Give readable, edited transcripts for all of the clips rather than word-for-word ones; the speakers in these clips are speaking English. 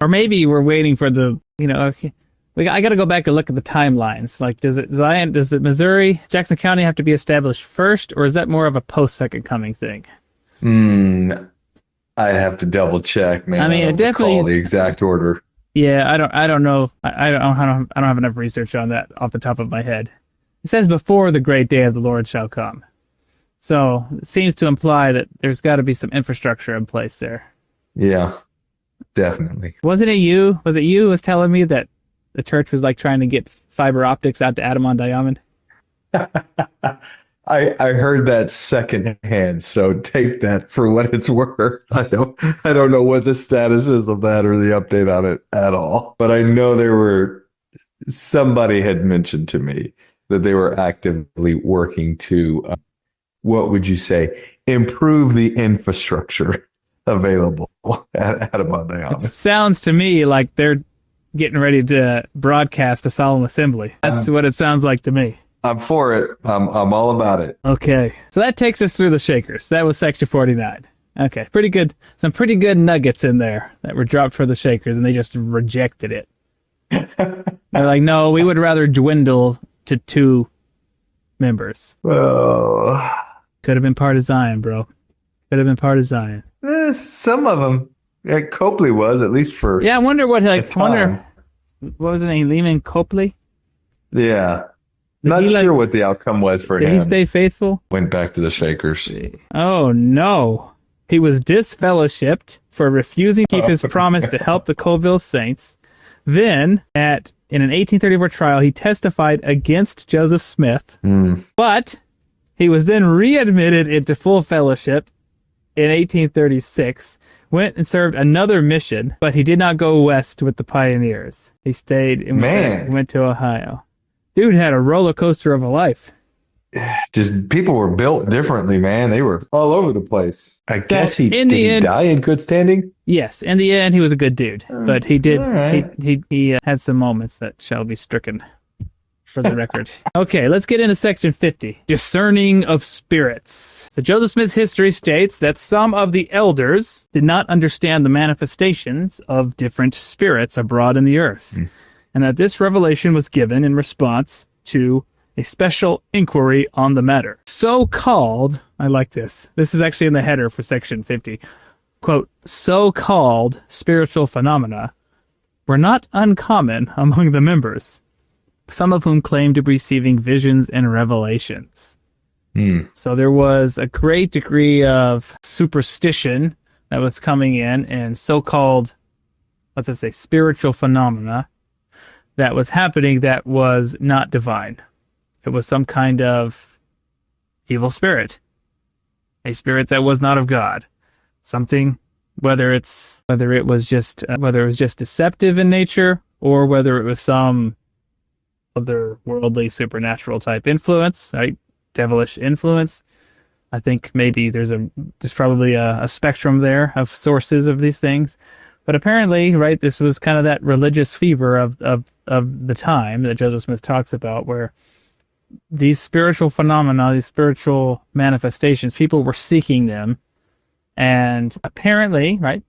Or maybe we're waiting for okay, I got to go back and look at the timelines. Like, does it Missouri, Jackson County have to be established first, or is that more of a post-second coming thing? I'd have to double check, man. I mean, it definitely recall the exact order. Yeah, I don't know. I don't have enough research on that off the top of my head. It says before the great day of the Lord shall come. So it seems to imply that there's got to be some infrastructure in place there. Yeah, definitely. Wasn't it you? Was it you who was telling me that the church was like trying to get fiber optics out to Adam-ondi-Ahman? I heard that secondhand, so take that for what it's worth. I don't know what the status is of that or the update on it at all. But I know somebody had mentioned to me that they were actively working to, what would you say, improve the infrastructure available at Adam-ondi-Ahman. It sounds to me like they're getting ready to broadcast a solemn assembly. That's what it sounds like to me. I'm for it. I'm all about it. Okay. So that takes us through the Shakers. That was section 49. Okay. Pretty good. Some pretty good nuggets in there that were dropped for the Shakers, and they just rejected it. They're like, no, we would rather dwindle to 2 members. Oh. Could have been part of Zion, bro. Could have been part of Zion. Some of them. Yeah, Copley was, at least for I wonder what was his name? Lehman Copley? Yeah. Not sure what the outcome was for him. Did he stay faithful? Went back to the Shakers. Oh, no. He was disfellowshipped for refusing to keep his promise to help the Colville Saints. Then, in an 1834 trial, he testified against Joseph Smith. But he was then readmitted into full fellowship in 1836. Went and served another mission, but he did not go west with the pioneers. He stayed and went to Ohio. Dude had a roller coaster of a life. Just people were built differently, man. They were all over the place. I guess did he die in good standing? Yes, in the end, he was a good dude, but he did. Right. He had some moments that shall be stricken for the record. Okay, let's get into section 50, discerning of spirits. So Joseph Smith's history states that some of the elders did not understand the manifestations of different spirits abroad in the earth. And that this revelation was given in response to a special inquiry on the matter. So-called, I like this. This is actually in the header for section 50. Quote, so-called spiritual phenomena were not uncommon among the members, some of whom claimed to be receiving visions and revelations. So there was a great degree of superstition that was coming in, and so-called, spiritual phenomena that was happening that was not divine. It was some kind of evil spirit, a spirit that was not of God. Something, whether it was just deceptive in nature, or whether it was some other worldly supernatural type influence, right? Devilish influence. I think maybe there's probably a spectrum there of sources of these things. But apparently, right, this was kind of that religious fever of the time that Joseph Smith talks about, where these spiritual phenomena, these spiritual manifestations, people were seeking them, and apparently, right,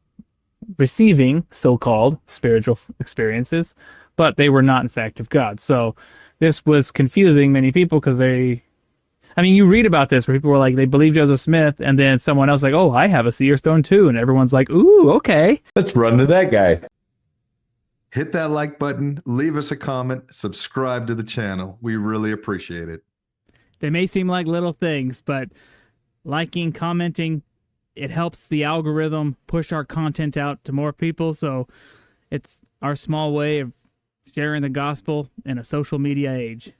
receiving so-called spiritual experiences, but they were not in fact of God. So this was confusing many people because you read about this where people were like, they believe Joseph Smith, and then someone else like, oh, I have a seer stone too, and everyone's like, ooh, okay. Let's run to that guy. Hit that like button, leave us a comment, subscribe to the channel. We really appreciate it. They may seem like little things, but liking, commenting, it helps the algorithm push our content out to more people, so it's our small way of sharing the gospel in a social media age.